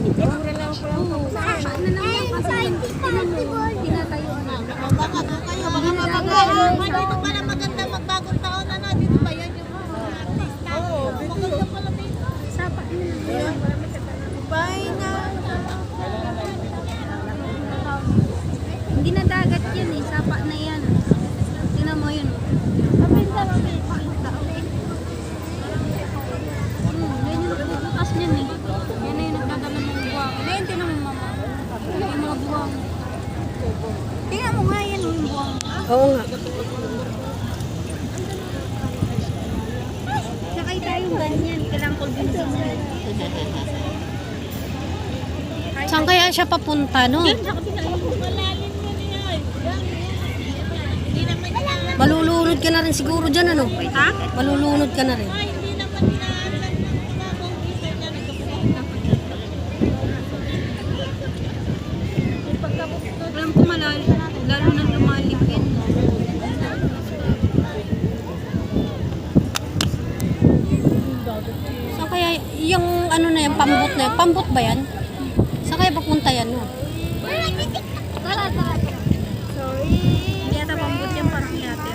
Mura lang po lang po sa akin. Ano naman kasi tinatayo na. Baka doon kayo, baka mapagkaroon. Dito pala maganda magbagong taon na dito ba yan yung mga artista? Oo, maganda pala dito. Sapa na. Bye na. Hindi na dagat yan eh. Sapa na yan. Tingnan mo yun. Kapinta lang eh. Pakita. Yan yung nagbubukas niyan eh. Yan na yung nagdadala ng buwang. Ngayon, tingnan mo mama. Yung mga buwang. Tingnan mo nga yan yung buwang. Oo nga. Sakay tayong ganyan. Kailangan ko din sa mga. Saan kaya siya papunta, no? Malalim mo niya. Hindi naman inaalam. Malulunod ka na rin siguro dyan, ano? Ha? Malulunod ka na rin. Ay, hindi naman inaalam ng bagong isa niya. Alam ko malalim. Lalo na lumalim yan. Saan kaya yung ano na yan, pambot na yan? Pambot ba yan? Saan kaya papunta yan, no? Tara. Sorry. Hindi ata pambot yung parang yate.